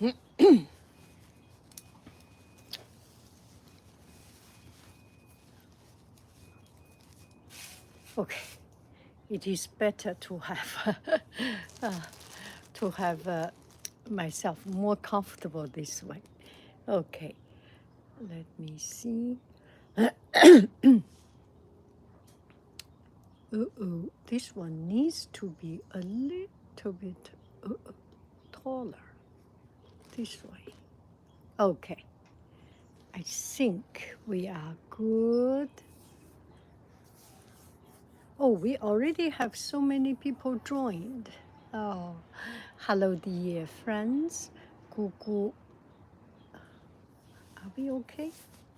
Okay, it is better to have uh, to have myself more comfortable this way. Okay, let me see. This one needs to be a little bit taller. This way. Okay, I think we are good. Oh, we already have so many people joined. Oh, hello, dear friends. Gugu, are we okay?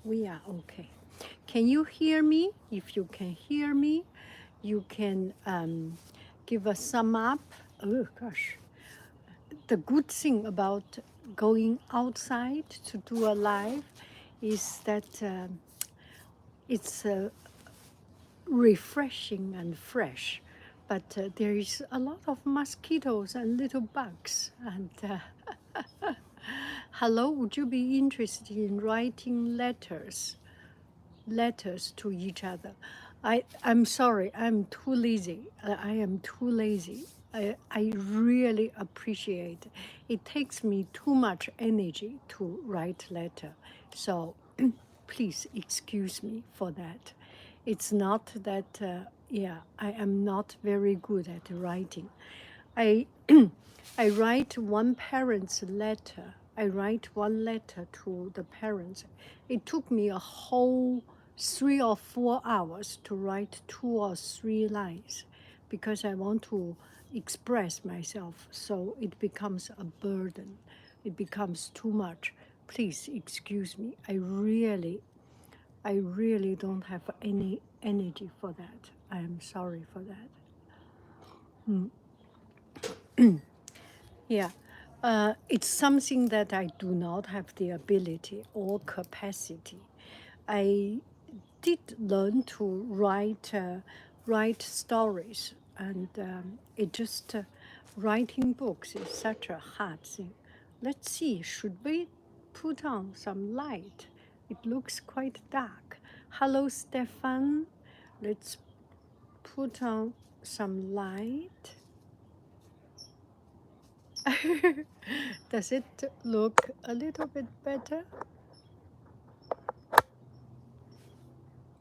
We are okay. Can you hear me? If you can hear me, you can give a sum up. Oh, gosh. The good thing about going outside to do a live is that it's refreshing and fresh, but there is a lot of mosquitoes and little bugs. And hello, would you be interested in writing letters to each other? I'm sorry, I'm too lazy. I am too lazy. I really appreciate it. It takes me too much energy to write letter. So please excuse me for that. It's not that, yeah, I am not very good at writing. I, I write one parent's letter. I write one letter to the parents. It took me a whole 3 or 4 hours to write 2 or 3 lines because I want to express myself, so it becomes a burden. It becomes too much. Please excuse me. I really don't have any energy for that. I am sorry for that. Yeah, it's something that I do not have the ability or capacity. I did learn to write stories, and it just writing books is such a hard thing. Let's see, should we put on some light? It looks quite dark. Hello, Stefan. Let's put on some light. Does it look a little bit better?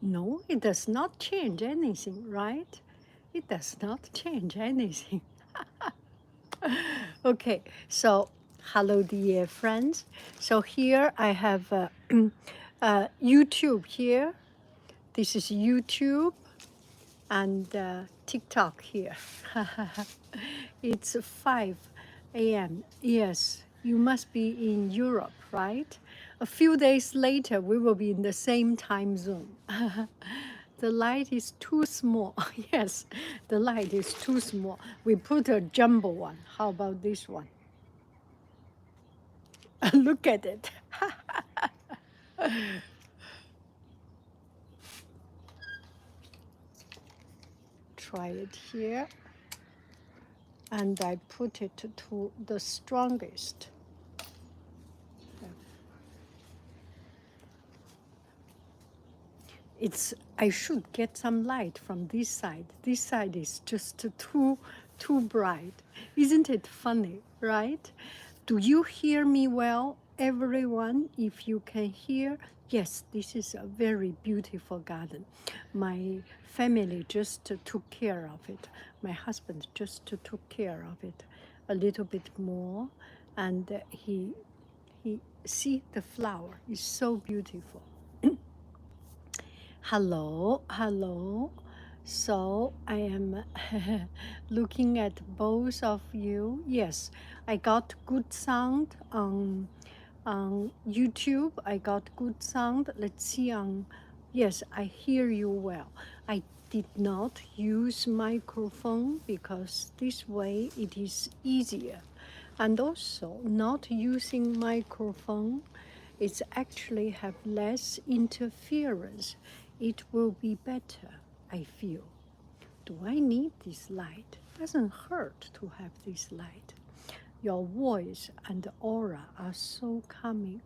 No, it does not change anything, right? It does not change anything. Okay, so hello, dear friends. So here I have YouTube here. This is YouTube and TikTok here. It's 5 a.m. Yes, you must be in Europe, right? A few days later, we will be in the same time zone. The light is too small. Yes, the light is too small. We put a jumbo one. How about this one? Look at it. Try it here. And I put it to the strongest. I should get some light from this side. This side is just too bright. Isn't it funny, right? Do you hear me well, everyone? If you can hear, yes, this is a very beautiful garden. My family just took care of it. My husband just took care of it a little bit more, and he see the flower is so beautiful. Hello, hello. So I am looking at both of you. Yes, I got good sound on YouTube. I got good sound. Let's see on, yes, I hear you well. I did not use microphone because this way it is easier. And also not using microphone, it's actually have less interference. It will be better, I feel. Do I need this light? Doesn't hurt to have this light. Your voice and aura are so calming.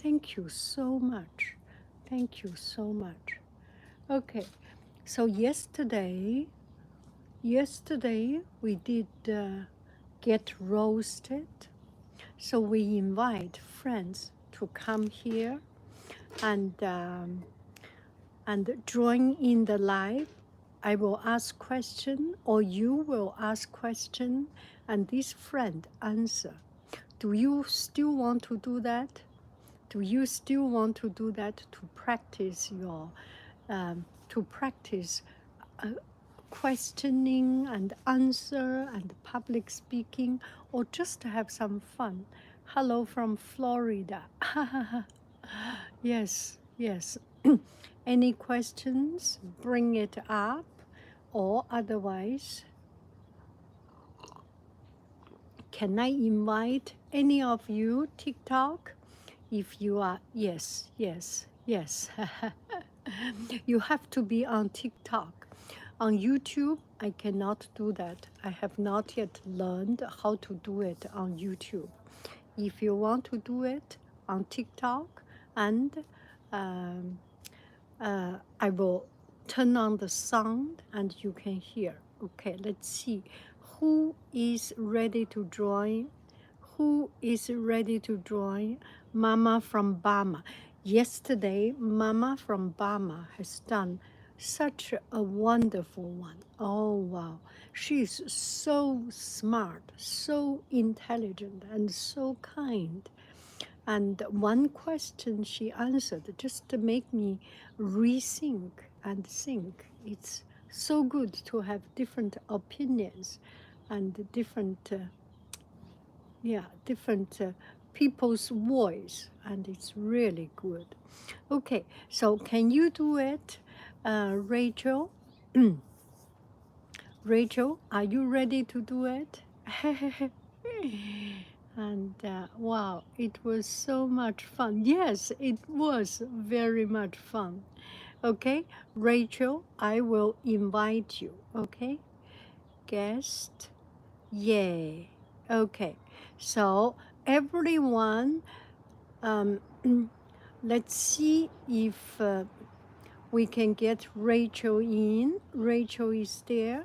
Thank you so much. Thank you so much. Okay, so yesterday we did get roasted. So we invite friends to come here and join in the live. I will ask question or you will ask question and this friend answer. Do you still want to do that? Do you still want to do that to practice your to practice uh, questioning and answer and public speaking, or just to have some fun? Hello from Florida. Yes, yes. Any questions? Bring it up, or otherwise, can I invite any of you TikTok? If you are, yes, yes, yes. You have to be on TikTok. On YouTube, I cannot do that. I have not yet learned how to do it on YouTube. If you want to do it on TikTok, and um, I will turn on the sound and you can hear. Okay, let's see. Who is ready to join? Who is ready to join? Mama from Burma. Yesterday, Mama from Burma has done such a wonderful one. Oh, wow. She's so smart, so intelligent, and so kind. And one question she answered just to make me rethink and think. It's so good to have different opinions and different people's voice, and it's really good. Okay, so can you do it, Rachel? Rachel, are you ready to do it? And wow, it was so much fun. Yes, it was very much fun. Okay, Rachel, I will invite you. Okay, guest, yay. Okay, so everyone, um, let's see if we can get Rachel in. Rachel is there.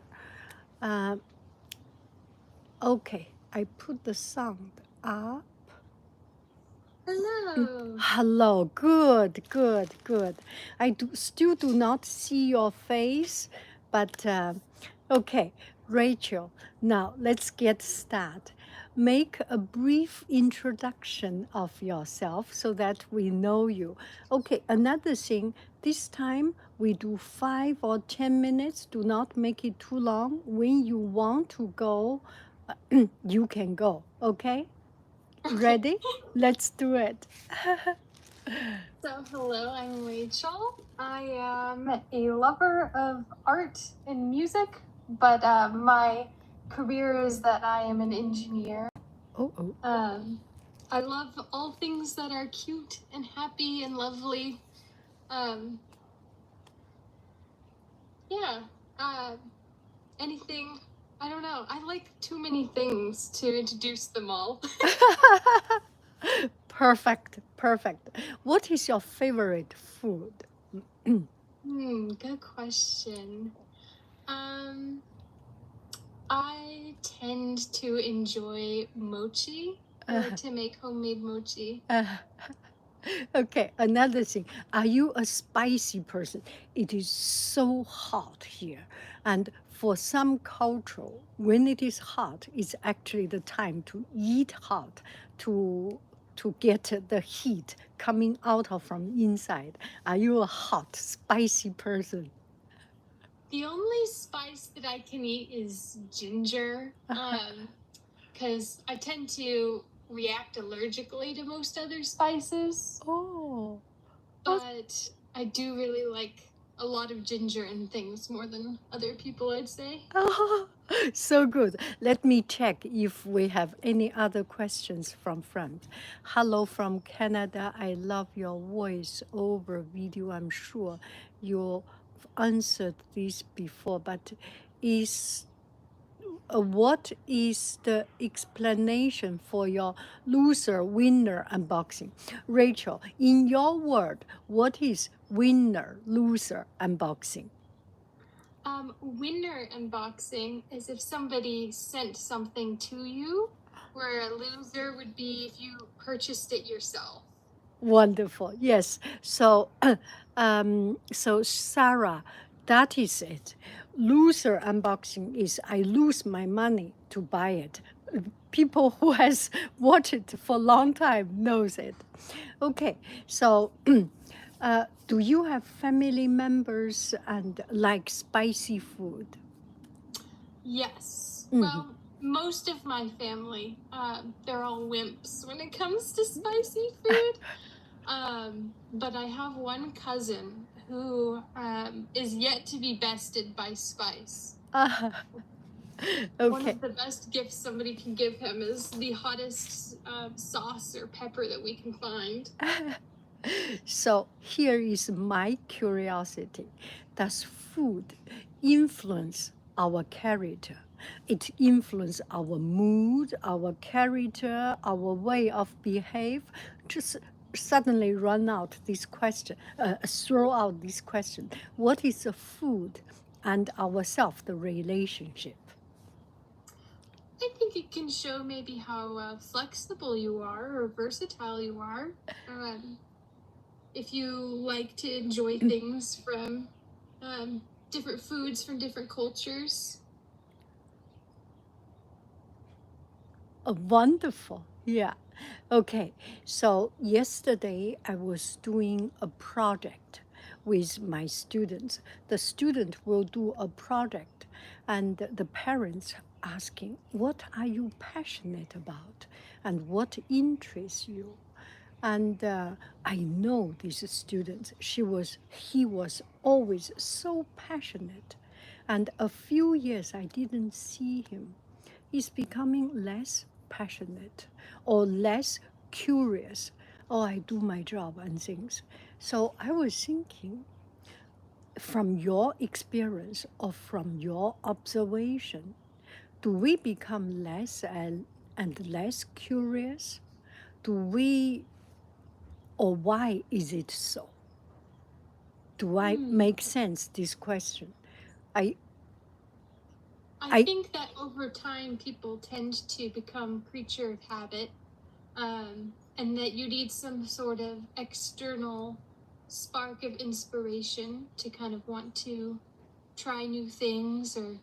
Uh, okay, I put the sound up. Hello. Hello, good, good, good. Still do not see your face, but okay, Rachel, now let's get started. Make a brief introduction of yourself so that we know you. Okay, another thing, this time we do 5 or 10 minutes. Do not make it too long. When you want to go, you can go, okay? Okay. Ready? Let's do it. So, hello, I'm Rachel. I am a lover of art and music, but my career is that I am an engineer. Oh, oh. I love all things that are cute and happy and lovely. Um, yeah, anything. I don't know. I like too many things to introduce them all. Perfect, perfect. What is your favorite food? Good question. Um, I tend to enjoy mochi or to make homemade mochi. Okay, another thing. Are you a spicy person? It is so hot here. And for some culture, when it is hot, it's actually the time to eat hot to get the heat coming out of from inside. Are you a hot, spicy person? The only spice that I can eat is ginger, because I tend to react allergically to most other spices. Oh. But I do really like a lot of ginger in things more than other people, I'd say. Oh, so good. Let me check if we have any other questions from friends. Hello from Canada. I love your voice over video. I'm sure you answered this before, but is what is the explanation for your loser winner unboxing? Rachel, in your word, what is winner loser unboxing? Winner unboxing is if somebody sent something to you, where a loser would be if you purchased it yourself. Wonderful. Yes. So, so Sarah, that is it. Loser unboxing is I lose my money to buy it. People who has watched it for a long time knows it. Okay. So, do you have family members and like spicy food? Yes. Well, most of my family, they're all wimps when it comes to spicy food. But I have one cousin who is yet to be bested by spice. One Okay. of the best gifts somebody can give him is the hottest sauce or pepper that we can find. So here is my curiosity. Does food influence our character? It influences our mood, our character, our way of behave. Just suddenly run out this question, throw out this question. What is the food and ourself, the relationship? I think it can show maybe how flexible you are or versatile you are. If you like to enjoy things from different foods from different cultures. Wonderful. Yeah. Okay. So yesterday I was doing a project with my students. The student will do a project, and the parents asking, "What are you passionate about, and what interests you?" And I know this student. He was always so passionate, and a few years I didn't see him. He's becoming less passionate or less curious. Oh, I do my job and things. So I was thinking, from your experience or from your observation, do we become less and less curious? Do we, or why is it so? Do I make sense this question? I I think that over time people tend to become creature of habit, and that you need some sort of external spark of inspiration to kind of want to try new things, or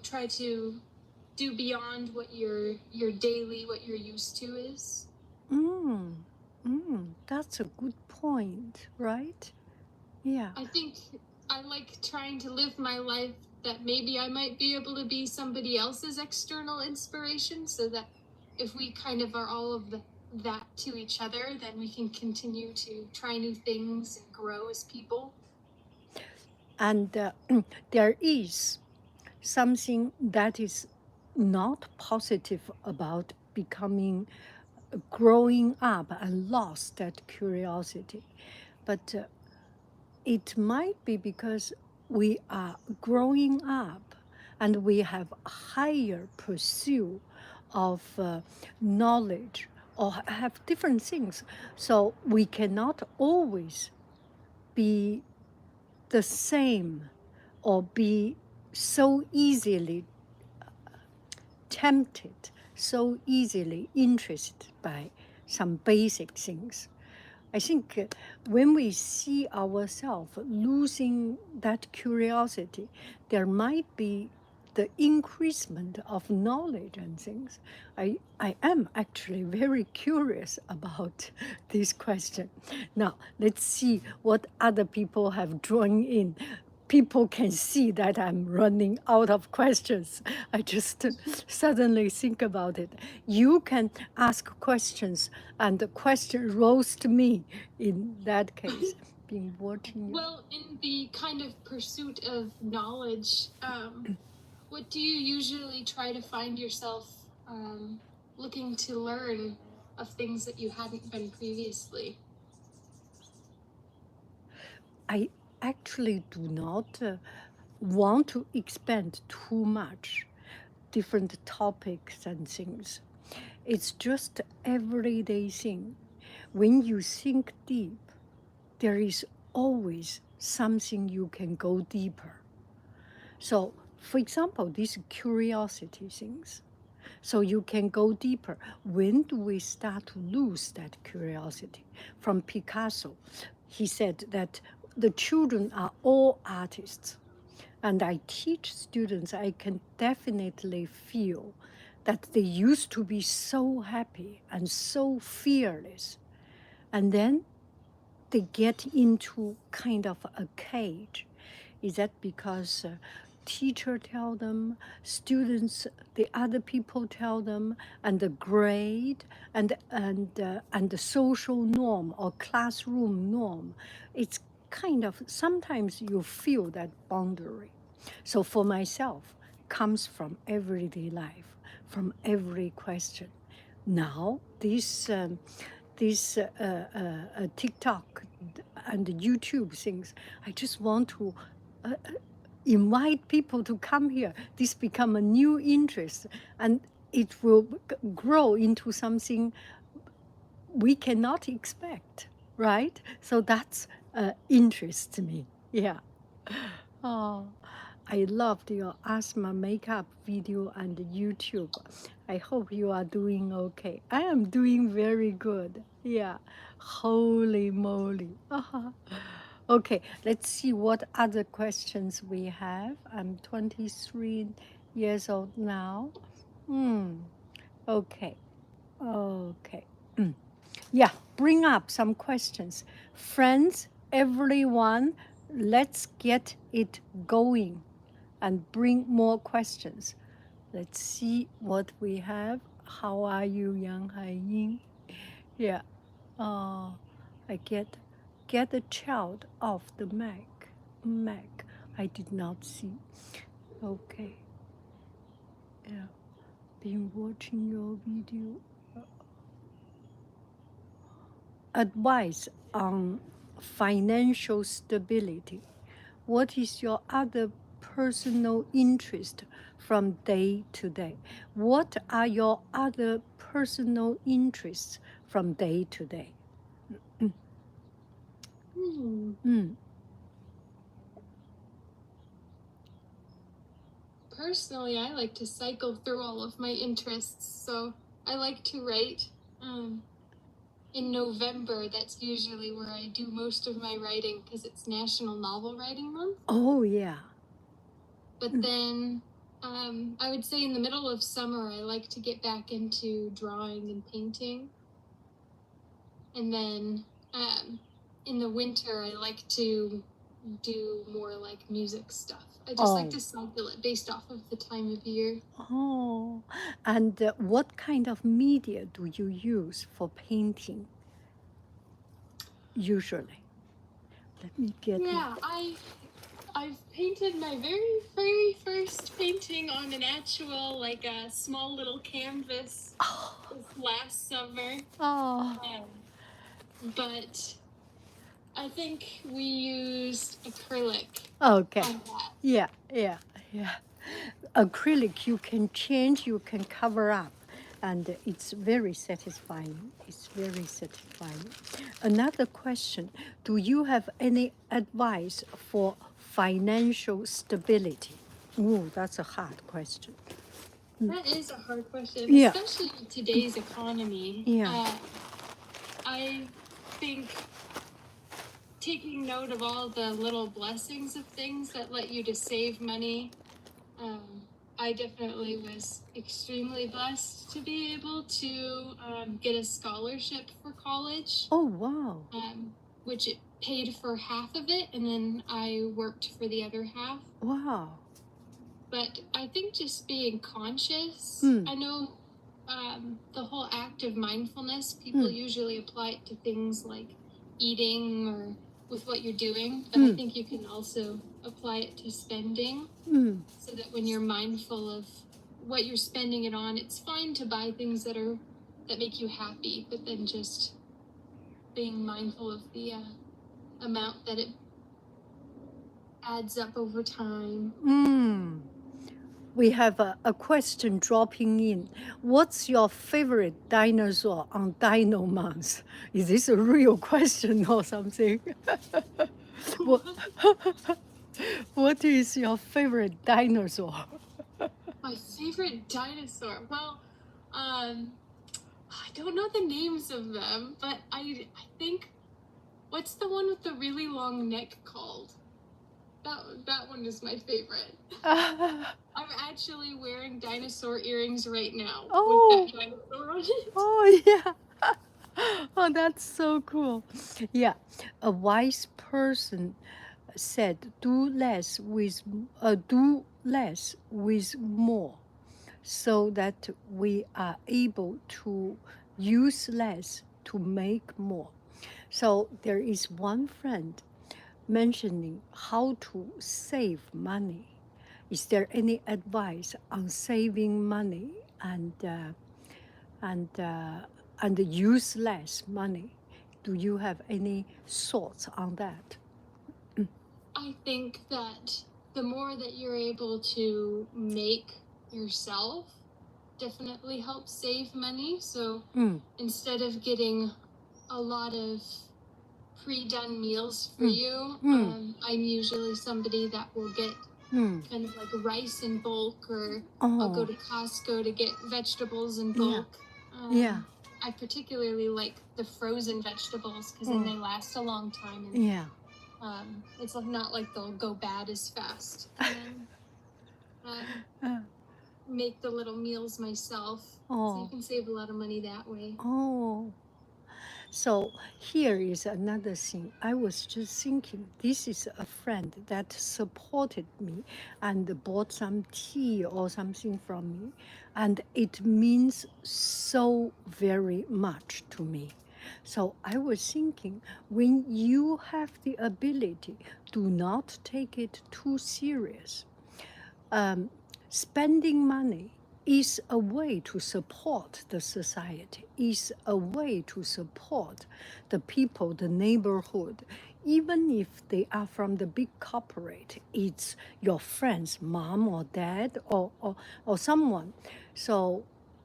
try to do beyond what your daily, what you're used to is. That's a good point, right? Yeah. I think I like trying to live my life that maybe I might be able to be somebody else's external inspiration, so that if we kind of are all of that to each other, then we can continue to try new things and grow as people. And there is something that is not positive about growing up and lost that curiosity. But it might be because we are growing up and we have a higher pursuit of knowledge or have different things. So we cannot always be the same or be so easily tempted, so easily interested by some basic things. I think when we see ourselves losing that curiosity, there might be the increasement of knowledge and things. I am actually very curious about this question. Now, let's see what other people have drawn in. People can see that I'm running out of questions. I just suddenly think about it. You can ask questions, and the question rose to me in that case, been watching you. Well, in the kind of pursuit of knowledge, what do you usually try to find yourself looking to learn of things that you hadn't been previously? I actually do not want to expand too much different topics and things. It's just everyday thing. When you think deep, there is always something you can go deeper. So, for example, these curiosity things. So you can go deeper. When do we start to lose that curiosity? From Picasso, he said that the children are all artists. And I teach students, I can definitely feel that they used to be so happy and so fearless. And then they get into kind of a cage. Is that because teacher tell them, students, the other people tell them, and the grade and the social norm or classroom norm? It's kind of, sometimes you feel that boundary. So for myself, comes from everyday life, from every question. Now these TikTok and YouTube things, I just want to invite people to come here. This become a new interest, and it will grow into something we cannot expect, right? So that's interests me. Yeah. Oh, I loved your asthma makeup video and YouTube. I hope you are doing okay. I am doing very good. Yeah. Holy moly. Okay, let's see what other questions we have. I'm 23 years old now. Okay. Okay. Yeah, bring up some questions. Friends, everyone, let's get it going and bring more questions. Let's see what we have. How are you, Yanghaiying? Yeah. I get the child off the Mac. I did not see. Okay. Yeah. Been watching your video. Advice on financial stability. What is your other personal interest from day to day? What are your other personal interests from day to day? Personally, I like to cycle through all of my interests, so I like to write. In November, that's usually where I do most of my writing because it's National Novel Writing Month. Oh, yeah. But then I would say in the middle of summer, I like to get back into drawing and painting. And then in the winter, I like to do more like music stuff. I just like to cycle it based off of the time of year. Oh, and what kind of media do you use for painting? Usually. Let me get Yeah, I've painted my very first painting on an actual, like a small little canvas this last summer. But I think we used acrylic. Okay. On that. Yeah. Acrylic, you can change, you can cover up, and it's very satisfying. It's very satisfying. Another question, do you have any advice for financial stability? Oh, that's a hard question. That is a hard question, Yeah. especially in today's economy. Yeah. I think taking note of all the little blessings of things that let you to save money. I definitely was extremely blessed to be able to get a scholarship for college. Oh, wow. Which it paid for half of it, and then I worked for the other half. Wow. But I think just being conscious, I know the whole act of mindfulness, people usually apply it to things like eating or with what you're doing, but I think you can also apply it to spending, so that when you're mindful of what you're spending it on, it's fine to buy things that make you happy, but then just being mindful of the amount that adds up over time. We have a question dropping in. What's your favorite dinosaur on Dino Month? Is this a real question or something? what, what is your favorite dinosaur? My favorite dinosaur. Well, I don't know the names of them, but I think what's the one with the really long neck called? That one is my favorite. I'm actually wearing dinosaur earrings right now with that dinosaur on it. Oh, yeah. Oh, that's so cool. Yeah, a wise person said, do less with more, so that we are able to use less to make more. So there is one friend mentioning how to save money. Is there any advice on saving money and use less money? Do you have any thoughts on that? I think that the more that you're able to make yourself definitely helps save money. So instead of getting a lot of pre-done meals for you, I'm usually somebody that will get kind of like rice in bulk, or I'll go to Costco to get vegetables in bulk. I particularly like the frozen vegetables because then they last a long time, and it's not like they'll go bad as fast. And make the little meals myself, so you can save a lot of money that way. So here is another thing. I was just thinking, this is a friend that supported me and bought some tea or something from me. And it means so very much to me. So I was thinking, when you have the ability, do not take it too serious. Spending money is a way to support the society, is a way to support the people, the neighborhood. Even if they are from the big corporate, it's your friends, mom or dad or someone. So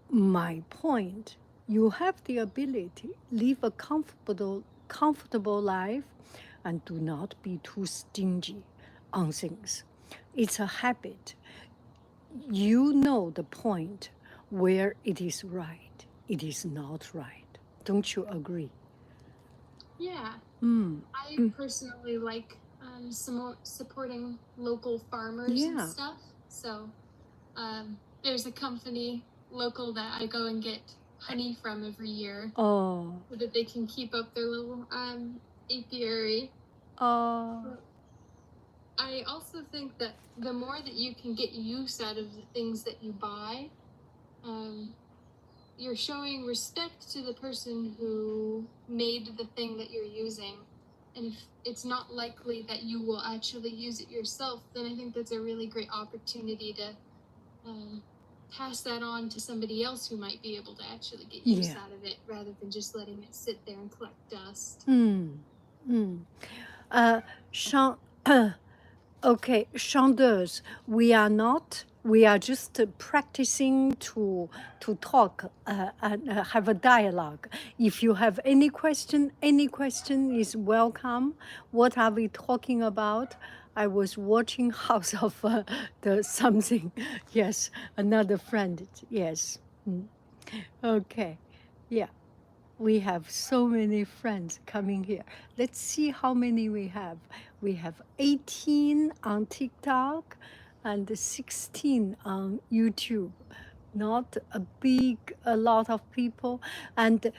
my point, you have the ability, live a comfortable life and do not be too stingy on things. It's a habit. You know the point where it is right, it is not right. Don't you agree? Yeah. I personally like supporting local farmers and stuff. So there's a company local that I go and get honey from every year, so that they can keep up their little apiary. I also think that the more that you can get use out of the things that you buy, you're showing respect to the person who made the thing that you're using. And if it's not likely that you will actually use it yourself, then I think that's a really great opportunity to pass that on to somebody else who might be able to actually get use out of it, rather than just letting it sit there and collect dust. Sean, okay, chanteuse, we are just practicing to talk and have a dialogue. If you have any question is welcome. What are we talking about? I was watching House of the something. Yes, another friend. Yes. Okay. Yeah. We have so many friends coming here. Let's see how many we have. We have 18 on TikTok and 16 on YouTube. Not a lot of people. And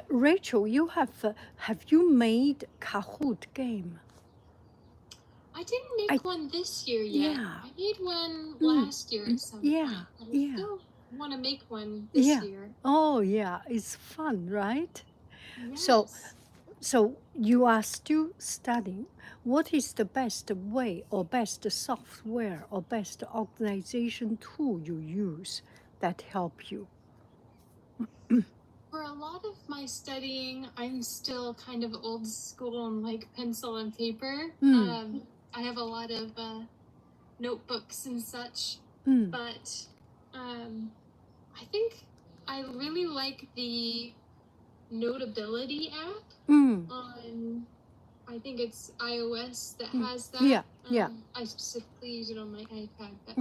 Rachel, have you made Kahoot game? I didn't make one this year yet. I made one last year at some point. I still want to make one this year. Oh, yeah, it's fun, right? Yes. So you are still studying. What is the best way or best software or best organization tool you use that help you? For a lot of my studying, I'm still kind of old school and like pencil and paper. I have a lot of notebooks and such, but I think I really like the Notability app on, I think it's iOS that has that. Yeah. I specifically use it on my iPad, but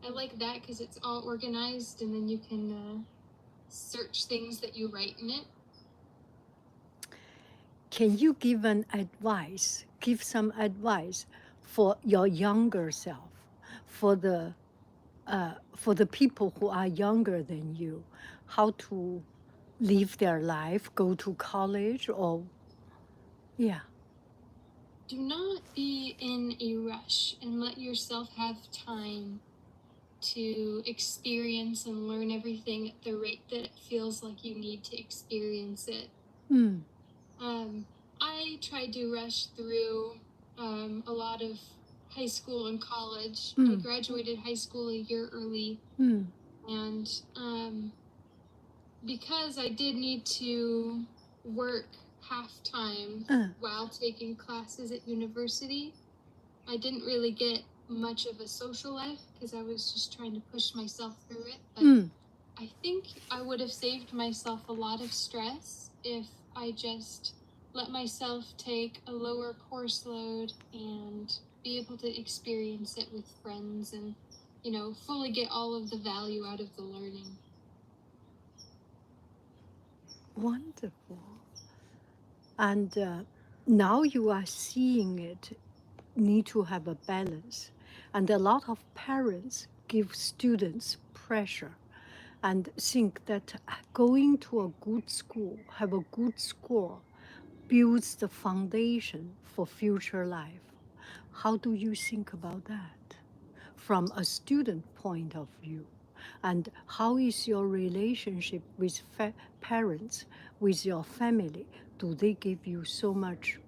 I like that because it's all organized and then you can search things that you write in it. Can you give some advice for your younger self, for the people who are younger than you, how to live their life, go to college, or Do not be in a rush and let yourself have time to experience and learn everything at the rate that it feels like you need to experience it. I tried to rush through a lot of high school and college. I graduated high school a year early, and because I did need to work half-time while taking classes at university, I didn't really get much of a social life because I was just trying to push myself through it. But I think I would have saved myself a lot of stress if I just let myself take a lower course load and be able to experience it with friends and, you know, fully get all of the value out of the learning. Wonderful. And now you are seeing it need to have a balance. And a lot of parents give students pressure and think that going to a good school, have a good score, builds the foundation for future life. How do you think about that from a student point of view? And how is your relationship with parents, with your family? Do they give you so much,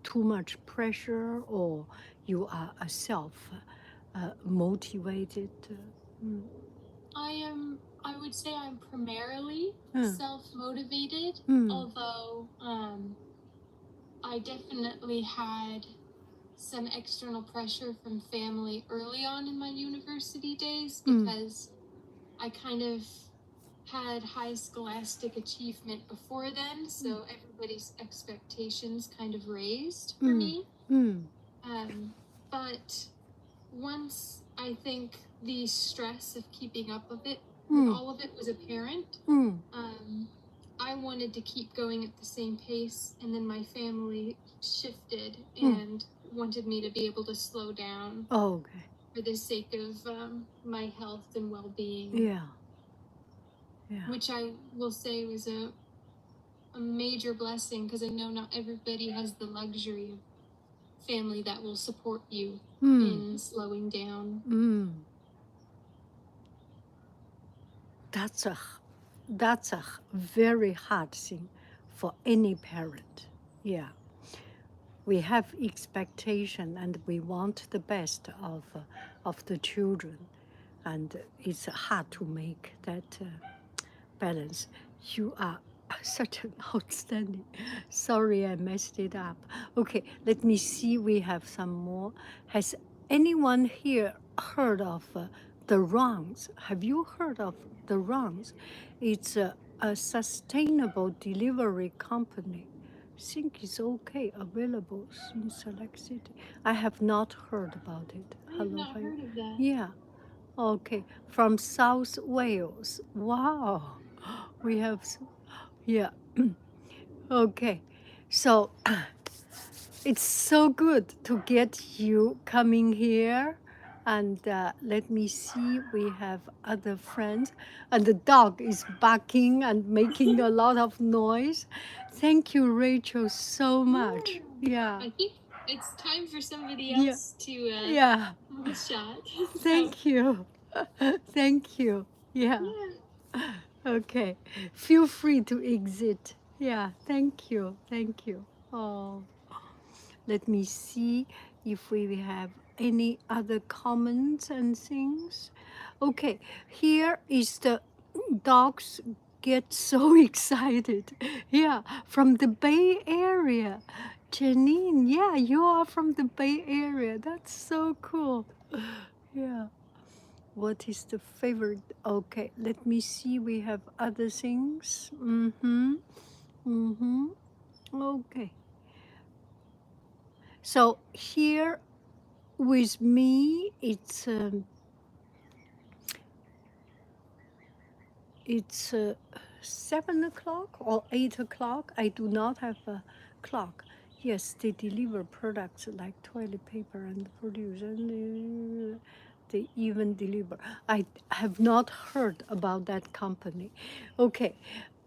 too much pressure, or you are a motivated? I would say I'm primarily self-motivated, although I definitely had some external pressure from family early on in my university days because I kind of had high scholastic achievement before then, so everybody's expectations kind of raised for me. But once I think the stress of keeping up with it, all of it was apparent, I wanted to keep going at the same pace, and then my family shifted and wanted me to be able to slow down for the sake of my health and well-being. Which I will say was a major blessing, because I know not everybody has the luxury of family that will support you in slowing down. That's a very hard thing for any parent. Yeah. We have expectation and we want the best of the children, and it's hard to make that balance. You are such an outstanding. Sorry, I messed it up. Okay, let me see. We have some more. Has anyone here heard of the Rungs? Have you heard of the Rungs? It's a sustainable delivery company. I think it's okay, available in select city. I have not heard about it. I have not heard of that. Yeah. Okay, from South Wales. Wow, we have, yeah. Okay, so it's so good to get you coming here. And let me see, we have other friends. And the dog is barking and making a lot of noise. Thank you, Rachel, so much. Yeah. I think it's time for somebody else to have a shot. Thank you. Thank you. Yeah. Okay. Feel free to exit. Yeah. Thank you. Thank you. Oh, let me see if we have any other comments and things. Okay. Here is the dogs get so excited. Yeah. From the Bay Area. Janine, yeah, you are from the Bay Area. That's so cool. Yeah. What is the favorite? Okay, let me see. We have other things. Mm-hmm. Mm-hmm. Okay. So here with me, it's 7 o'clock or 8 o'clock. I do not have a clock. Yes, they deliver products like toilet paper and produce, and they even deliver. I have not heard about that company. Okay,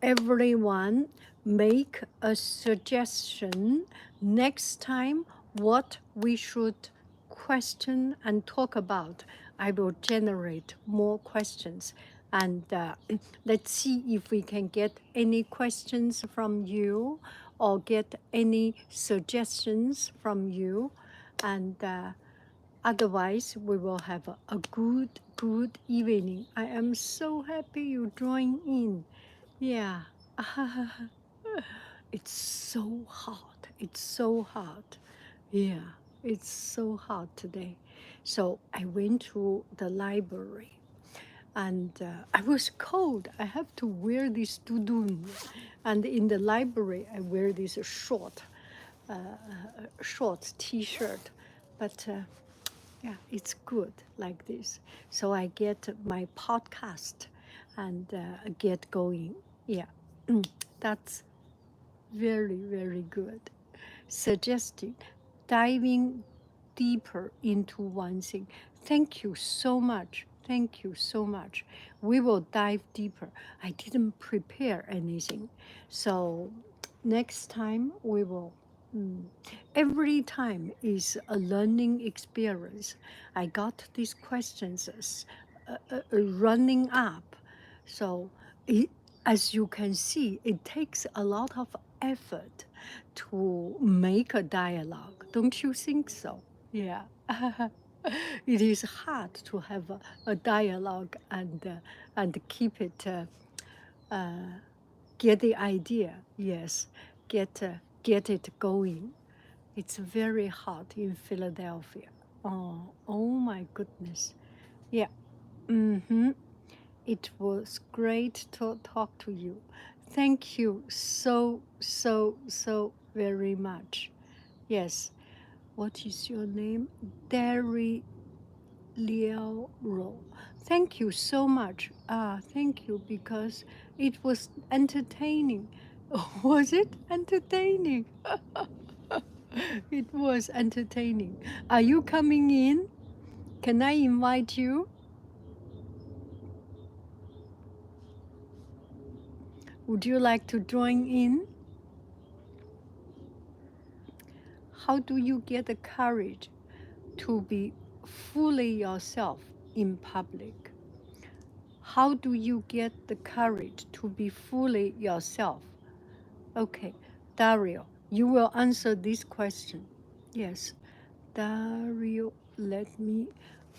everyone, make a suggestion next time what we should question and talk about. I will generate more questions, and let's see if we can get any questions from you or get any suggestions from you. And otherwise, we will have a good evening. I am so happy you joined in. Yeah. It's so hot. It's so hot. Yeah, it's so hot today. So I went to the library, and I was cold. I have to wear this tudun. And in the library, I wear this short t-shirt. But yeah, it's good like this. So I get my podcast and get going. Yeah, that's very good. Suggesting diving deeper into one thing. Thank you so much. Thank you so much. We will dive deeper. I didn't prepare anything. So next time we will. Every time is a learning experience. I got these questions running up. So it, as you can see, it takes a lot of effort to make a dialogue. Don't you think so? Yeah. It is hard to have a dialogue and keep it, get the idea, yes, get it going. It's very hot in Philadelphia. Oh my goodness. Yeah. Mm-hmm. It was great to talk to you. Thank you so very much. Yes. What is your name? Derry Liao Ro. Thank you so much. Thank you, because it was entertaining. Was it entertaining? It was entertaining. Are you coming in? Can I invite you? Would you like to join in? How do you get the courage to be fully yourself in public? How do you get the courage to be fully yourself? Okay, Dario, you will answer this question. Yes, Dario,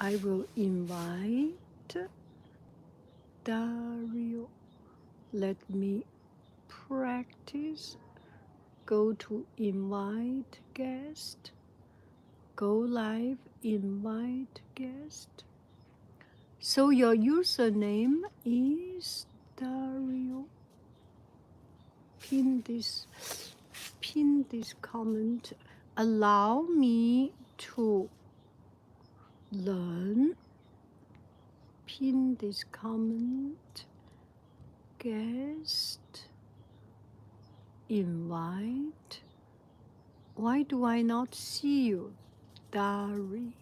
I will invite Dario. Let me practice. Go to invite guest. Go live, invite guest. So your username is Dario. Pin this comment. Allow me to learn. Pin this comment. Guest. Invite. Why do I not see you? Dari.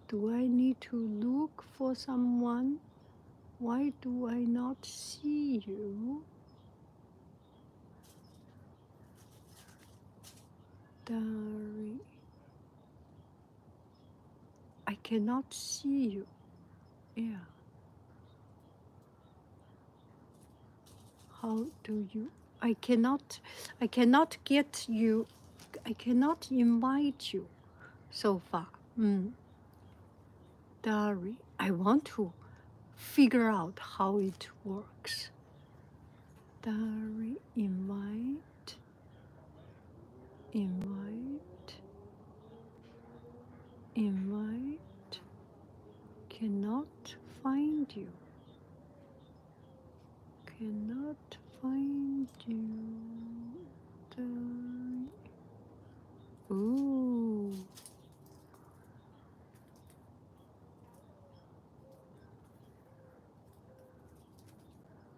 Do I need to look for someone? Why do I not see you? Dari. I cannot see you. Yeah. How do you? I cannot get you. I cannot invite you so far. Dari, I want to figure out how it works. Dari, invite, invite, invite, cannot find you, cannot find you. Dari. Ooh.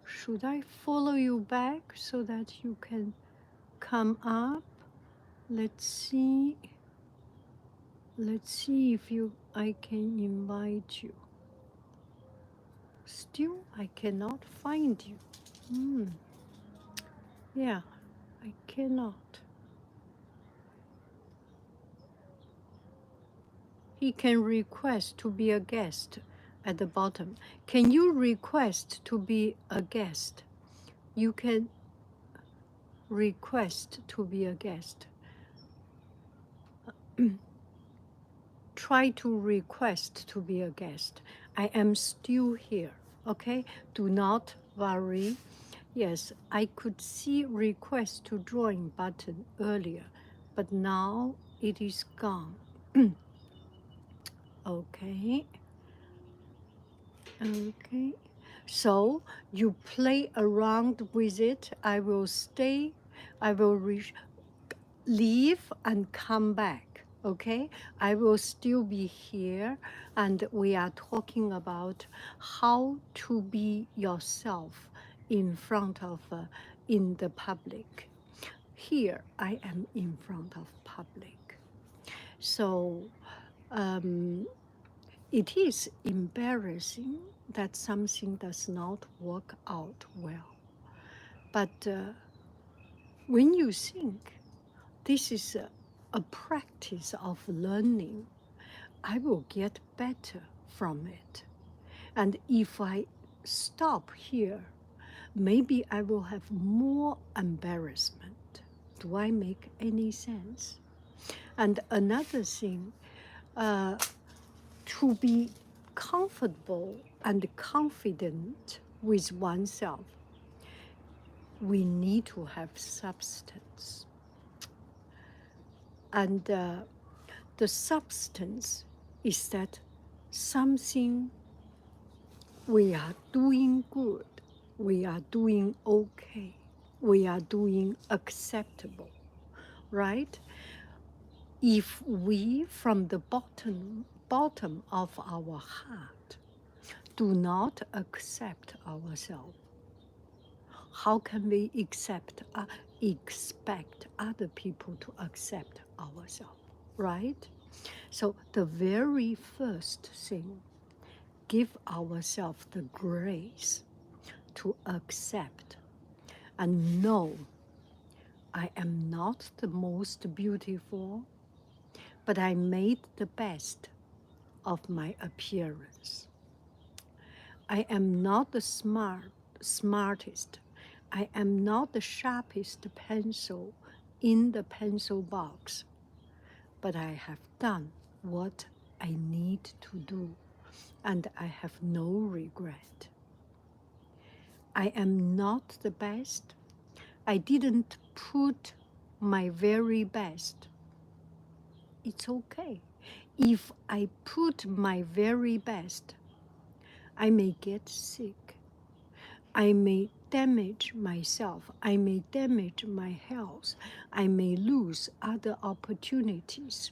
Should I follow you back so that you can come up? Let's see. Let's see if I can invite you. Still, I cannot find you. Hmm. Yeah, I cannot. He can request to be a guest at the bottom. Can you request to be a guest? You can request to be a guest. Try to request to be a guest. I am still here, okay? Do not worry. Yes, I could see request to join button earlier, but now it is gone. Okay, okay. So you play around with it. I will stay. I will leave and come back, okay? I will still be here, and we are talking about how to be yourself in front of, in the public. Here, I am in front of public. So it is embarrassing that something does not work out well. But when you think, this is a practice of learning, I will get better from it. And if I stop here, maybe I will have more embarrassment. Do I make any sense? And another thing, to be comfortable and confident with oneself, we need to have substance. And the substance is that something we are doing good, we are doing okay, we are doing acceptable, right? If we, from the bottom of our heart, do not accept ourselves, how can we expect other people to accept ourselves, right? So the very first thing, give ourselves the grace to accept and know I am not the most beautiful, but I made the best of my appearance. I am not the smartest. I am not the sharpest pencil in the pencil box, but I have done what I need to do, and I have no regret. I am not the best. I didn't put my very best. It's okay. If I put my very best, I may get sick. I may damage myself. I may damage my health. I may lose other opportunities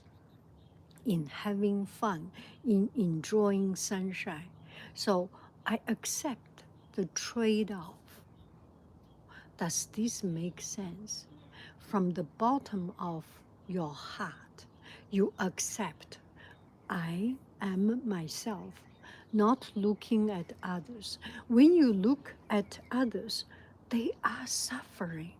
in having fun, in enjoying sunshine. So I accept the trade-off. Does this make sense? From the bottom of your heart, you accept, I am myself, not looking at others. When you look at others, they are suffering.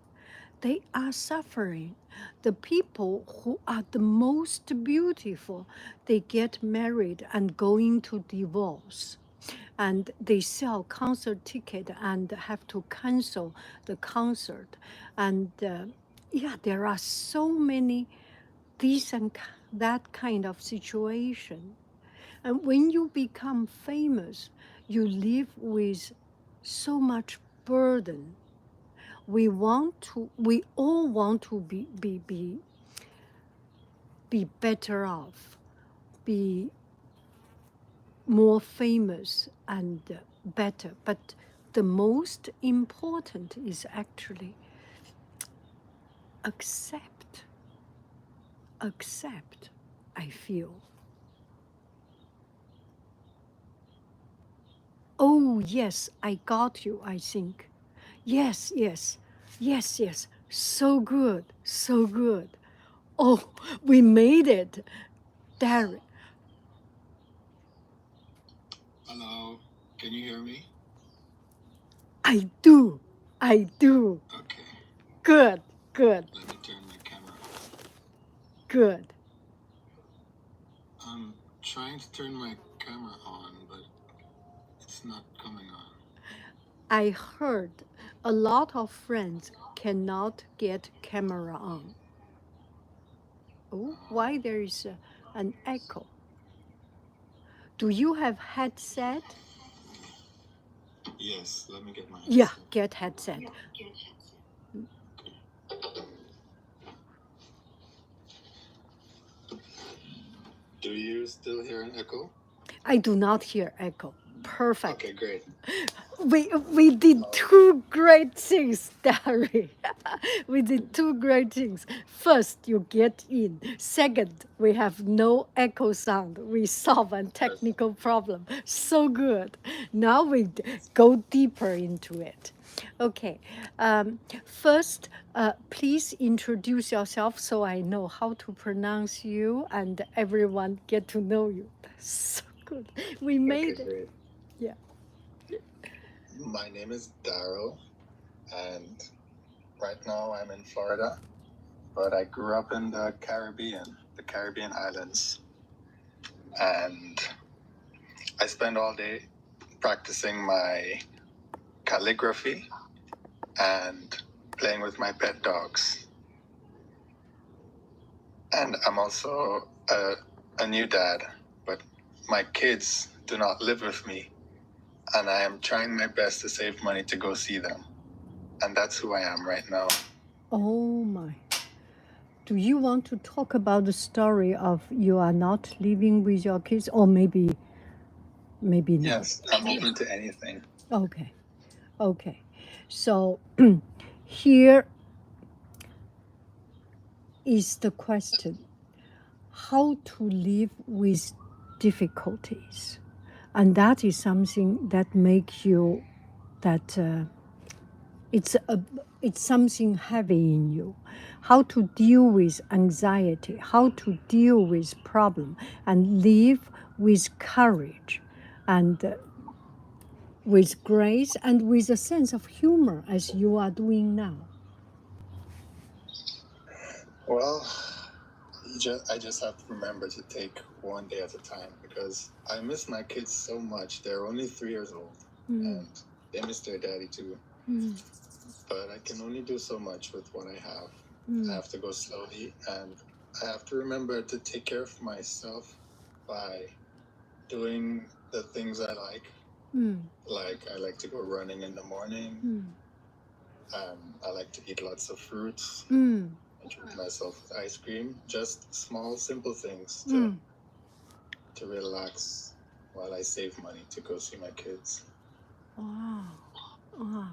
They are suffering. The people who are the most beautiful, they get married and going to divorce. And they sell concert ticket and have to cancel the concert. And yeah, there are so many this and that kind of situation. And when you become famous, you live with so much burden. we all want to be better off, be more famous and better. But the most important is actually accept, I feel. Oh, yes, I got you, I think. Yes, yes, yes, yes. So good, so good. Oh, we made it, Darren. Hello, can you hear me? I do, I do. Okay, Good, good, let me turn my camera on. good. I'm trying to turn my camera on, but it's not coming on. I heard a lot of friends cannot get camera on. Oh, why there is an echo? Do you have headset? Yes, let me get my Yeah, headset. get headset. Do you still hear an echo? I do not hear echo. Perfect. Okay, great. We did two great things, Darry. We did two great things. First, you get in. Second, we have no echo sound. We solve a technical problem. So good. Now we go deeper into it. Okay. First, please introduce yourself so I know how to pronounce you and everyone get to know you. That's so good. We made Okay, it. great. Yeah. My name is Daryl, and right now I'm in Florida, but I grew up in the Caribbean islands, and I spend all day practicing my calligraphy and playing with my pet dogs. And I'm also a new dad, but my kids do not live with me, and I am trying my best to save money to go see them. And that's who I am right now. Oh my. Do you want to talk about the story of you are not living with your kids, or maybe not? Yes, I'm open to anything. Okay. Okay. So here is the question: how to live with difficulties, and that is something that makes you that it's something heavy in you. How to deal with anxiety, how to deal with problem, and live with courage, and with grace, and with a sense of humor, as you are doing now. Well, I just have to remember to take one day at a time, because I miss my kids so much. They're only 3 years old, and they miss their daddy too. But I can only do so much with what I have. I have to go slowly, and I have to remember to take care of myself by doing the things I like. Like, I like to go running in the morning. I like to eat lots of fruits. I treat myself with ice cream. Just small, simple things to relax while I save money to go see my kids. Wow. Wow.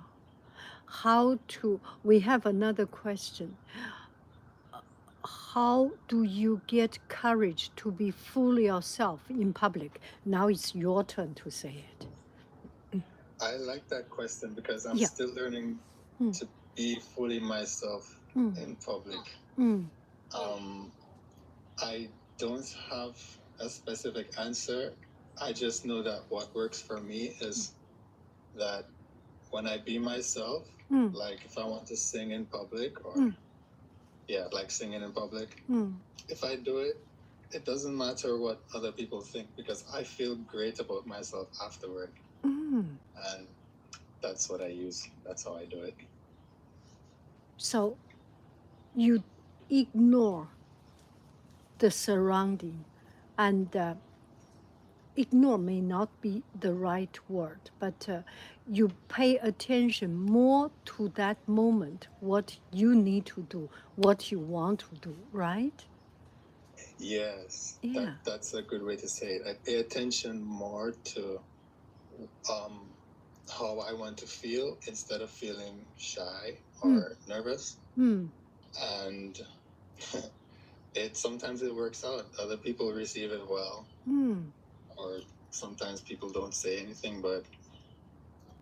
How to, we have another question. How do you get courage to be fully yourself in public? Now it's your turn to say it. I like that question because I'm Yeah. still learning to be fully myself in public. I don't have a specific answer. I just know that what works for me is that when I be myself, like if I want to sing in public, or like singing in public, if I do it, it doesn't matter what other people think, because I feel great about myself afterward. And that's what I use. That's how I do it. So you ignore the surrounding, and ignore may not be the right word, but you pay attention more to that moment, what you need to do, what you want to do, right? Yes, Yeah. that's a good way to say it. I pay attention more to um, how I want to feel instead of feeling shy or nervous. And sometimes it works out. Other people receive it well, or sometimes people don't say anything, but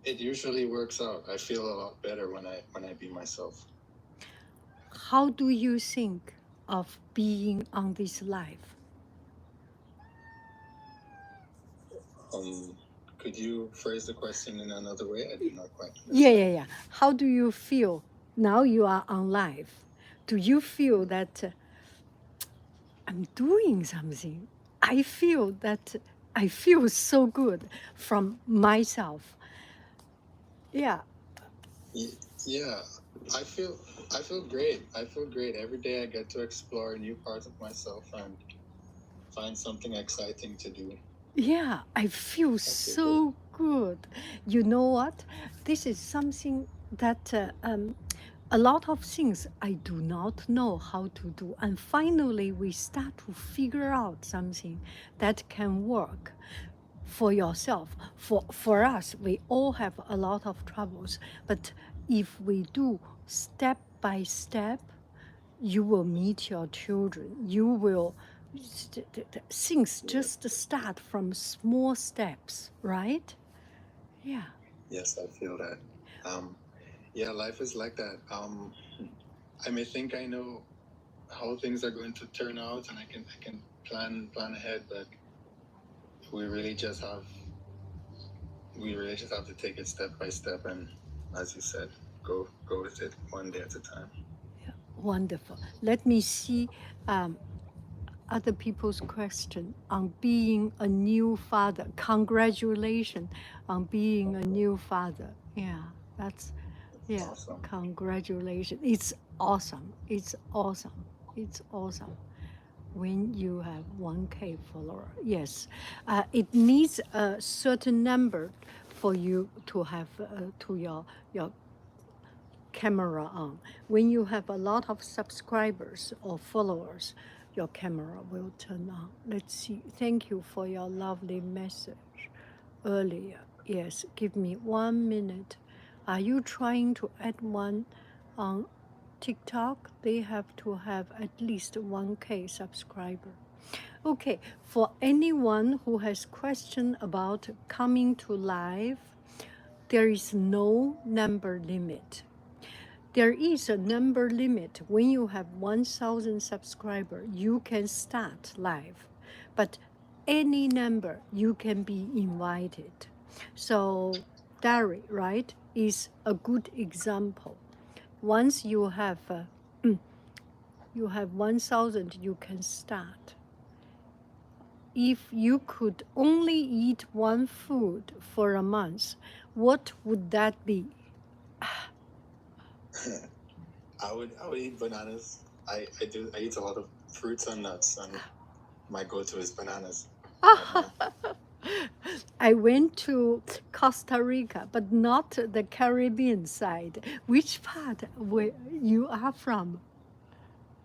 it usually works out. I feel a lot better when I be myself. How do you think of being on this life? Could you phrase the question in another way? I did not quite Yeah, understand. yeah. How do you feel now you are on live? Do you feel that I'm doing something? I feel that I feel so good from myself. Yeah. Yeah, I feel great. I feel great every day. I get to explore a new part of myself and find something exciting to do. Yeah, I feel so good. You know what? This is something that a lot of things I do not know how to do. And finally, we start to figure out something that can work for yourself. For us, we all have a lot of troubles. But if we do step by step, you will meet your children. You will, things just start from small steps, right? Yeah. Yes, I feel that. Yeah, life is like that. I may think I know how things are going to turn out, and I can plan ahead, but we really just have to take it step by step, and as you said, go with it one day at a time. Yeah, wonderful. Let me see other people's question on being a new father. Congratulations on being a new father. Yeah, that's, yeah, Awesome. congratulations. It's awesome. It's awesome. It's awesome. When you have 1K follower, yes, it needs a certain number for you to have to your camera on. When you have a lot of subscribers or followers, your camera will turn on. Let's see. Thank you for your lovely message earlier. Yes, give me 1 minute. Are you trying to add one on TikTok? They have to have at least 1K subscriber. Okay, for anyone who has question about coming to live, there is no number limit. There is a number limit. When you have 1,000 subscribers, you can start live. But any number, you can be invited. So Dari, right, is a good example. Once you have 1,000, you can start. If you could only eat one food for a month, what would that be? I would eat bananas. I eat a lot of fruits and nuts, and my go-to is bananas right now. I went to Costa Rica, but not the Caribbean side. Which part where you are from?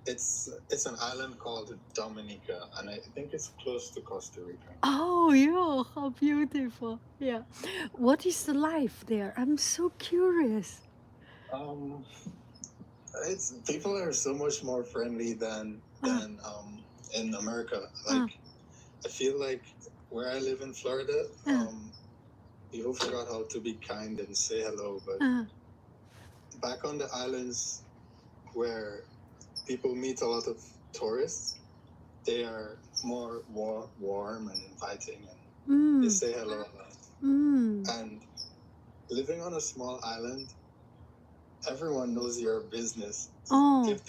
It's an island called Dominica, and I think it's close to Costa Rica. Oh, yeah, how beautiful. Yeah. What is the life there? I'm so curious. Um, it's people are so much more friendly than in America. Like I feel like where I live in Florida, people forgot how to be kind and say hello. But back on the islands where people meet a lot of tourists, they are more warm and inviting, and they say hello a lot. And living on a small island, everyone knows your business. Oh, If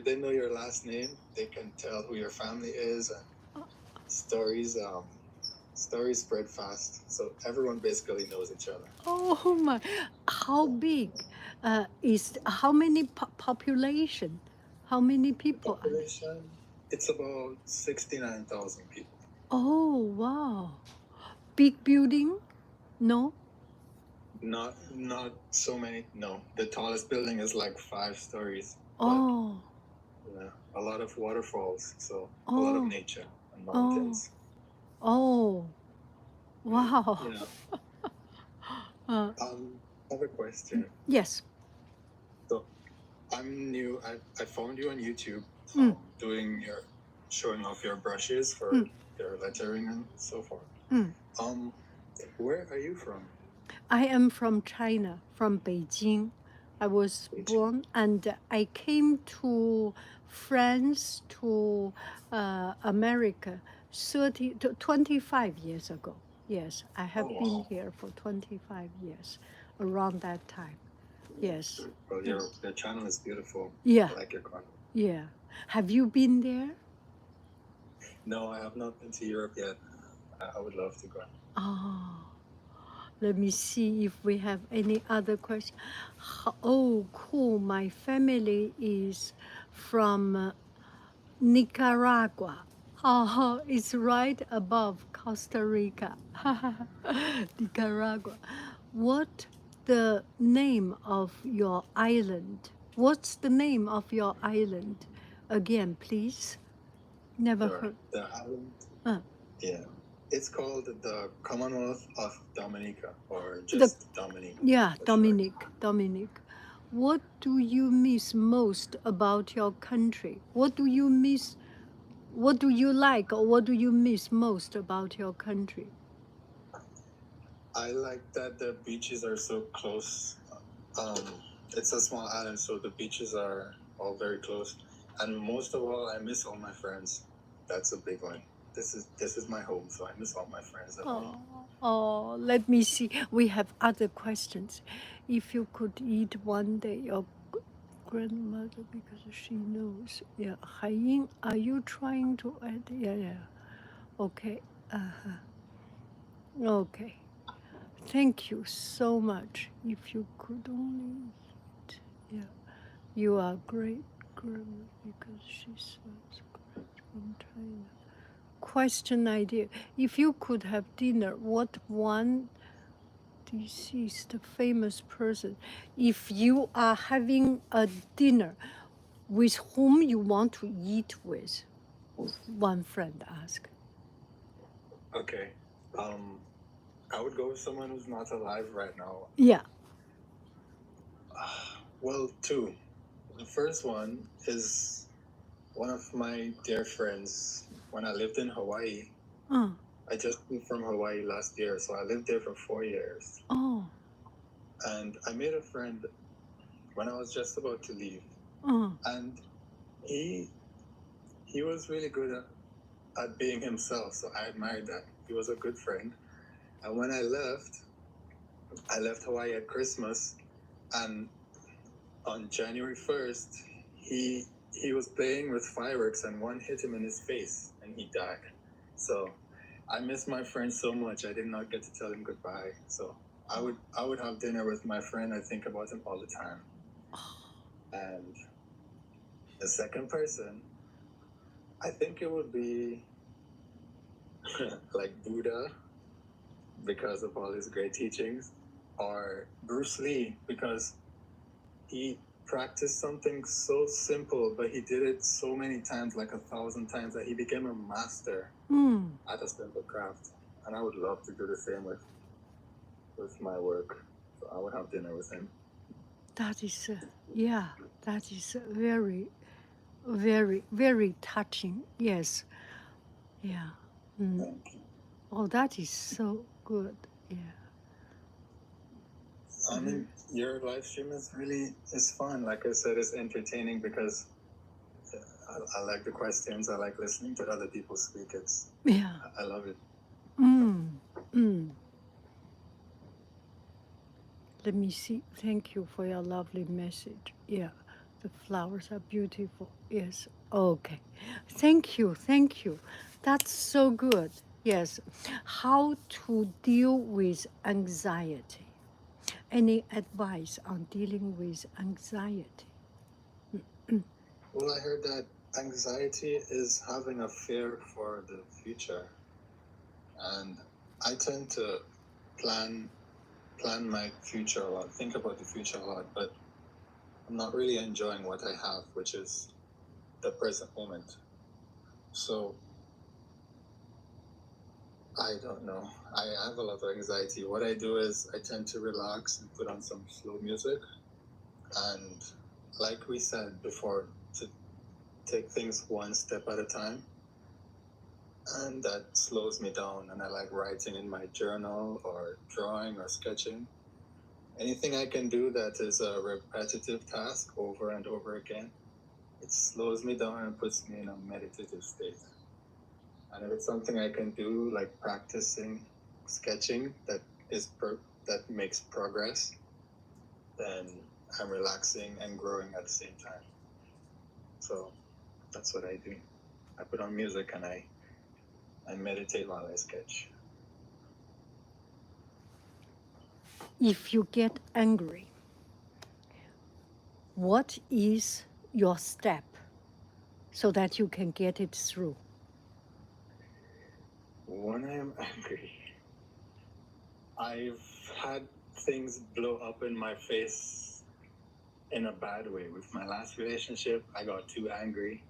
they know your last name, they can tell who your family is, and stories spread fast. So everyone basically knows each other. oh my. How big is, how many population? How many The people are there? population, it's about 69,000 people. Oh, wow. Big building? No? Not so many. No, the tallest building is like 5 stories. But Oh, yeah, a lot of waterfalls, so a lot of oh, nature and oh, mountains. oh, wow. Yeah. Uh, I have a question. yes. So I'm new. I found you on YouTube, Mm, showing off your brushes for mm, your lettering and so forth. mm. Where are you from? I am from China, from Beijing. I was Beijing. born and I came to France, to America 25 years ago. Yes, I have Oh, been wow. here for 25 years, around that time. Yes. Well, your channel is beautiful. Yeah, I like your content. yeah. Have you been there? No, I have not been to Europe yet. I would love to go. Oh, let me see if we have any other question. Oh, cool. My family is from Nicaragua. Oh, it's right above Costa Rica. Nicaragua. What the name of your island? What's the name of your island? Again, please. Never Sure. heard. The island, Uh, yeah. It's called the Commonwealth of Dominica, or the just Dominica. Yeah, For short. Dominic. What do you miss most about your country? What do you miss? What do you like or what do you miss most about your country? I like that the beaches are so close. Um, it's a small island, so the beaches are all very close. And most of all, I miss all my friends. That's a big one. This is my home, so I miss all my friends at home. Oh, let me see. We have other questions. If you could eat one day your grandmother because she knows. Yeah, Haiying, are you trying to add? Yeah, yeah. Okay. Uh-huh. Okay. Thank you so much. If you could only eat. Yeah. You are great grandma because she sounds great from China. Question idea. If you could have dinner, what one deceased famous person, if you are having a dinner, with whom you want to eat with? One friend asked. Okay. I would go with someone who's not alive right now. Yeah. Well, two. The first one is one of my dear friends when I lived in Hawaii. Uh, I just moved from Hawaii last year, so I lived there for 4 years. oh. And I made a friend when I was just about to leave. And he was really good at being himself, so I admired that. He was a good friend. And when I left Hawaii at Christmas, and on January 1st, he was playing with fireworks and one hit him in his face and he died. So I miss my friend so much. I did not get to tell him goodbye. So I would have dinner with my friend. I think about him all the time. And the second person, I think it would be like Buddha because of all his great teachings, or Bruce Lee because he practiced something so simple, but he did it so many times, like 1,000 times, that he became a master at a simple craft. And I would love to do the same with my work. So I would have dinner with him. That is, yeah, that is very, very, very touching. Yes. Yeah. Oh, that is so good. Yeah. I mean, your live stream is fun. Like I said, it's entertaining because I like the questions. I like listening to other people speak. Yeah. I love it. Let me see. Thank you for your lovely message. Yeah. The flowers are beautiful. Yes. Okay. Thank you. Thank you. That's so good. Yes. How to deal with anxiety? Any advice on dealing with anxiety? Well, I heard that anxiety is having a fear for the future. And I tend to plan my future a lot, think about the future a lot, but I'm not really enjoying what I have, which is the present moment. So I don't know. I have a lot of anxiety. What I do is I tend to relax and put on some slow music. And like we said before, to take things one step at a time. And that slows me down. And I like writing in my journal or drawing or sketching. Anything I can do that is a repetitive task over and over again, it slows me down and puts me in a meditative state. And if it's something I can do, like practicing sketching that makes progress, then I'm relaxing and growing at the same time. So that's what I do. I put on music and I meditate while I sketch. If you get angry, what is your step so that you can get it through? When I am angry, I've had things blow up in my face in a bad way. With my last relationship, I got too angry,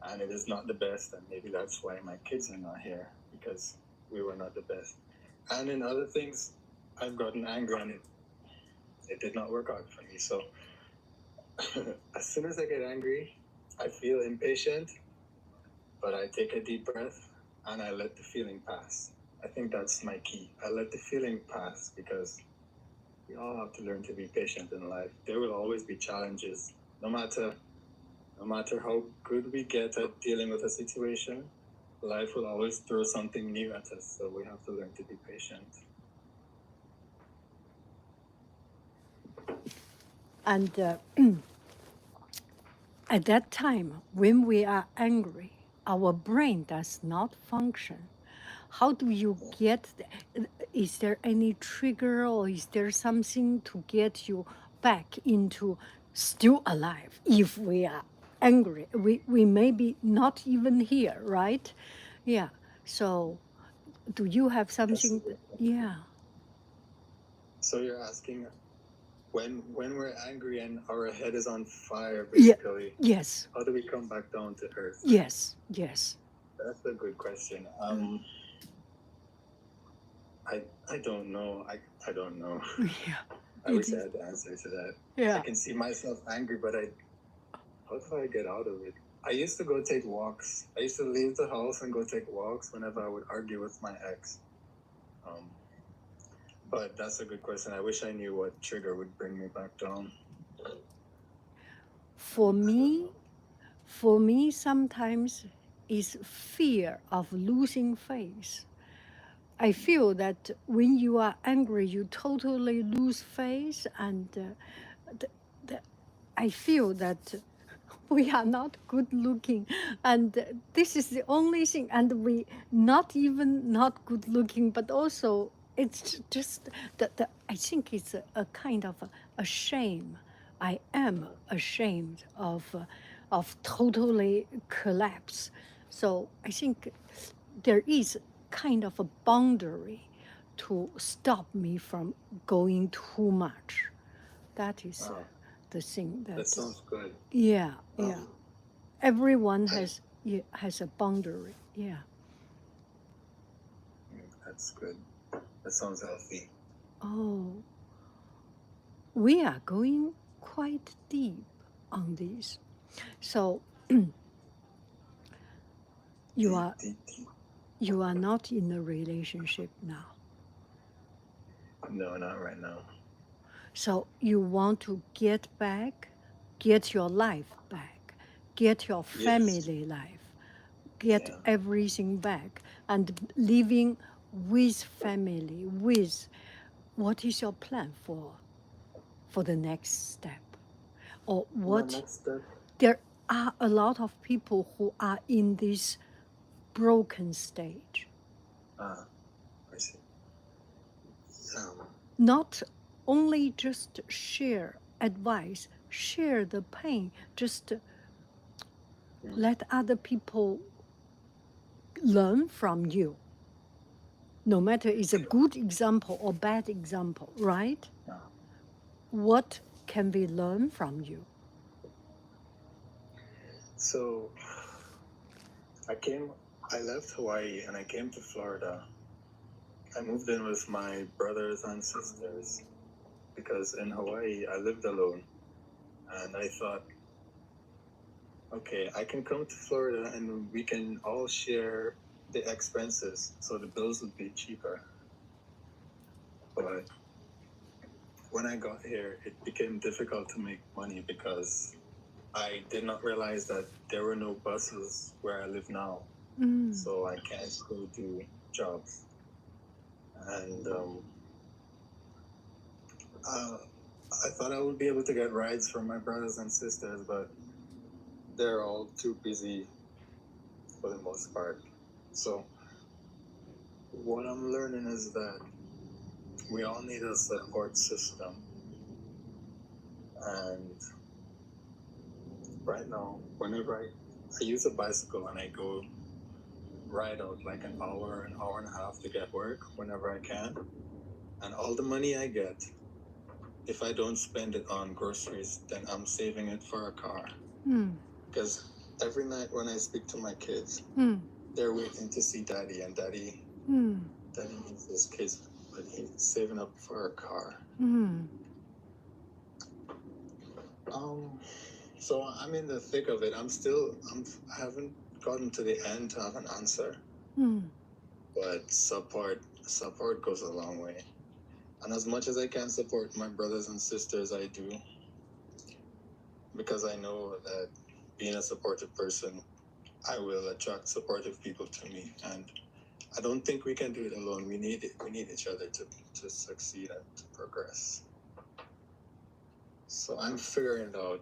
and it is not the best, and maybe that's why my kids are not here, because we were not the best. And in other things, I've gotten angry, and it did not work out for me. So as soon as I get angry, I feel impatient, but I take a deep breath, and I let the feeling pass. I think that's my key. I let the feeling pass, because we all have to learn to be patient in life. There will always be challenges, no matter how good we get at dealing with a situation. Life will always throw something new at us, so we have to learn to be patient. And at that time, when we are angry, our brain does not function. How do you get, is there any trigger or is there something to get you back into still alive if we are angry? We may be not even here, right? Yeah. So do you have something? Yeah. So you're asking when we're angry and our head is on fire, basically. Yeah. Yes. How do we come back down to earth? Yes. Yes. That's a good question. I don't know. I don't know. Yeah. I wish I had the answer to that. Yeah. I can see myself angry, but how do I get out of it? I used to go take walks. I used to leave the house and go take walks whenever I would argue with my ex. But that's a good question. I wish I knew what trigger would bring me back down. For me, sometimes is fear of losing faith. I feel that when you are angry, you totally lose faith, and I feel that we are not good looking, and this is the only thing, and we not even not good looking, but also it's just that I think it's a kind of a shame. I am ashamed of totally collapse. So I think there is kind of a boundary to stop me from going too much. That is the thing that sounds good. Yeah, yeah. Everyone has a boundary. Yeah. That's good. That sounds healthy. Oh, we are going quite deep on this. So you are not in a relationship now. No, not right now. So you want to get your life back, get your family life, get everything back, and living with family, with what is your plan for the next step? Or what? The next step? There are a lot of people who are in this broken stage. I see. Not only just share advice, share the pain, just let other people learn from you. no matter it's a good example or bad example, right? Yeah. What can we learn from you? So I left Hawaii and I came to Florida. I moved in with my brothers and sisters because in Hawaii I lived alone. And I thought, okay, I can come to Florida and we can all share the expenses, so the bills would be cheaper. But when I got here, it became difficult to make money because I did not realize that there were no buses where I live now. So I can't go do jobs. And I thought I would be able to get rides from my brothers and sisters, but they're all too busy for the most part. So what I'm learning is that we all need a support system. And right now, whenever I use a bicycle and I go ride out like an hour and a half to get work whenever I can. And all the money I get, if I don't spend it on groceries, then I'm saving it for a car. Because every night when I speak to my kids, they're waiting to see daddy, and daddy needs his kids, but he's saving up for a car. So I'm in the thick of it. I haven't gotten to the end to have an answer. But support goes a long way. And as much as I can support my brothers and sisters, I do. Because I know that being a supportive person, I will attract supportive people to me. And I don't think we can do it alone. We need it. We need each other to succeed and to progress. So I'm figuring it out.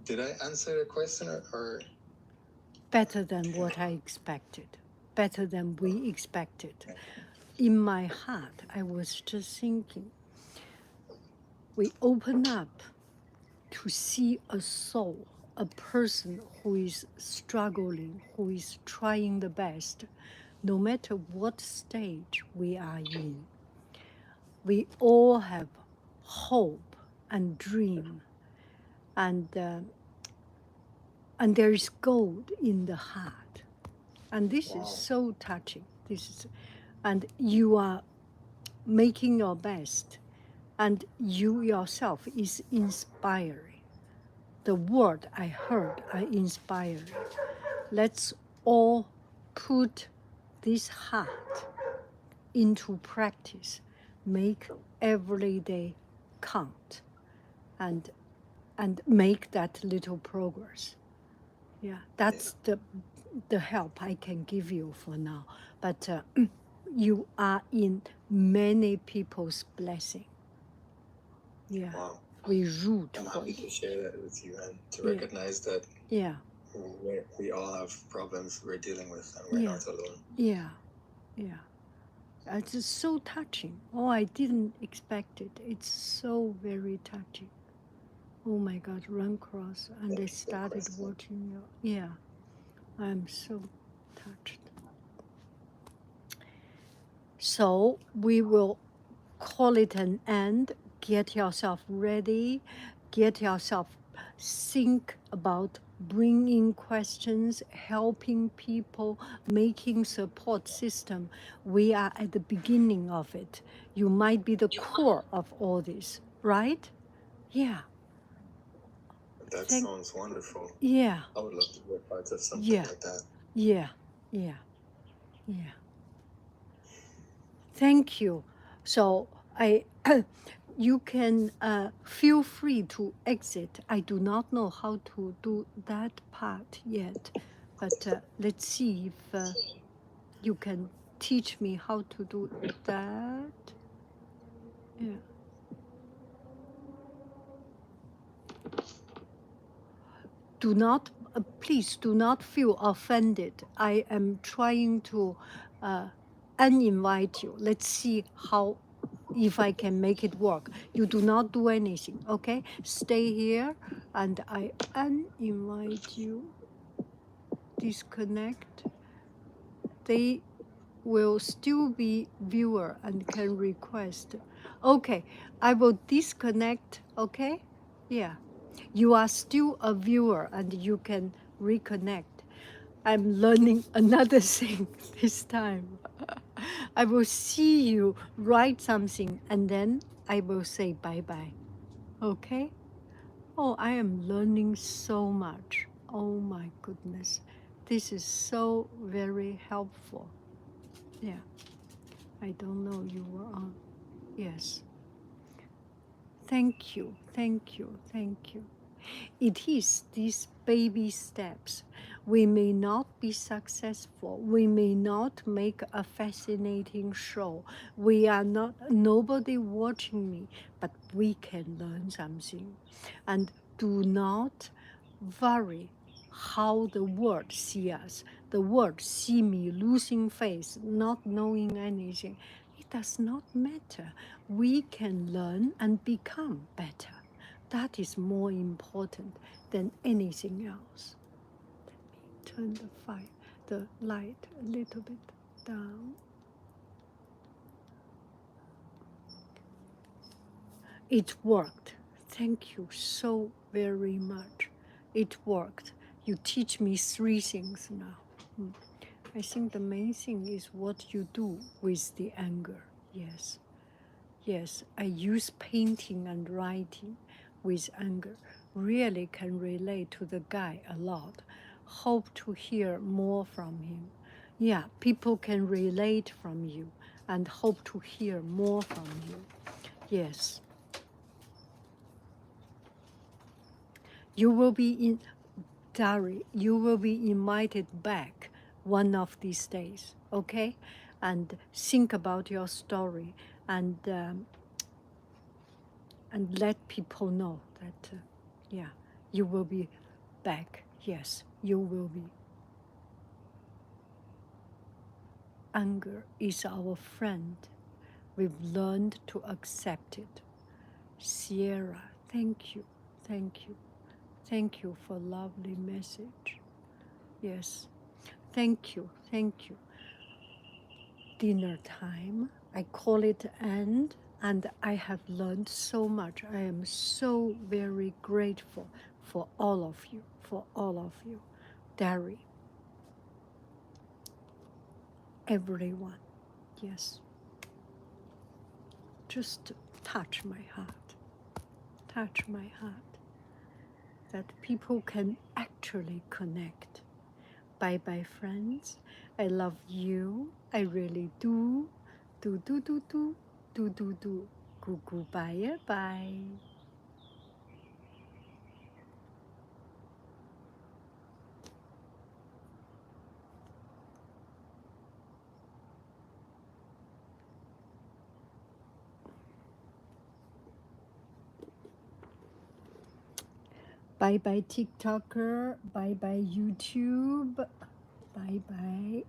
Did I answer the question or? Better than what I expected, better than we expected. In my heart, I was just thinking, we open up to see a soul, a person who is struggling, who is trying the best, no matter what stage we are in. We all have hope and dream, and there is gold in the heart. And this is so touching. And you are making your best, and you yourself is inspiring. The word I heard are inspiring. Let's all put this heart into practice, make every day count, and make that little progress. Yeah, that's the help I can give you for now. But you are in many people's blessing. Yeah, Wow. we root I'm for happy you. to share that with you and to recognize that we all have problems we're dealing with and we're not alone. Yeah. It's just so touching. Oh, I didn't expect it. It's so very touching. Oh my God, run cross. And I started watching your, yeah, I'm so touched. So we will call it an end. Get yourself ready. Get yourself think about bringing questions, helping people, making support system. We are at the beginning of it. You might be the core of all this, right? Yeah. That sounds wonderful. Yeah. I would love to be a part of something like that. Yeah. Thank you. So you can feel free to exit. I do not know how to do that part yet, but let's see if you can teach me how to do that. Yeah. Do not, please do not feel offended. I am trying to uninvite you. Let's see how, if I can make it work. You do not do anything, okay? Stay here and I uninvite you. Disconnect. They will still be viewer and can request. Okay, I will disconnect, okay? Yeah, you are still a viewer and you can reconnect. I'm learning another thing this time. I will see you write something and then I will say bye-bye, okay? Oh, I am learning so much. Oh my goodness. This is so very helpful. Yeah, I don't know you were on. Yes. Thank you, thank you, thank you. It is these baby steps. We may not be successful. We may not make a fascinating show. We are not, nobody watching me, but we can learn something. And do not worry how the world see us. The world see me losing faith, not knowing anything. It does not matter. We can learn and become better. That is more important than anything else. Let me turn the light a little bit down. It worked. Thank you so very much. It worked. You teach me 3 things now. I think the main thing is what you do with the anger. Yes. Yes, I use painting and writing with anger. Really can relate to the guy a lot. Hope to hear more from him. Yeah, people can relate from you and hope to hear more from you. Yes. You will be in, Dari, you will be invited back one of these days, okay? And think about your story and let people know that, yeah, you will be back. Yes, you will be. Anger is our friend. We've learned to accept it. Sierra, thank you, thank you. Thank you for lovely message. Yes, thank you, thank you. Dinner time, I call it end, and I have learned so much. I am so very grateful for all of you, for all of you. Dari, everyone, yes. Just touch my heart, touch my heart, that people can actually connect. Bye-bye, friends. I love you. I really do. Do, do, do, do, do, do, do. Goo, goo, bye, bye. Bye-bye, TikToker. Bye-bye, YouTube. Bye-bye.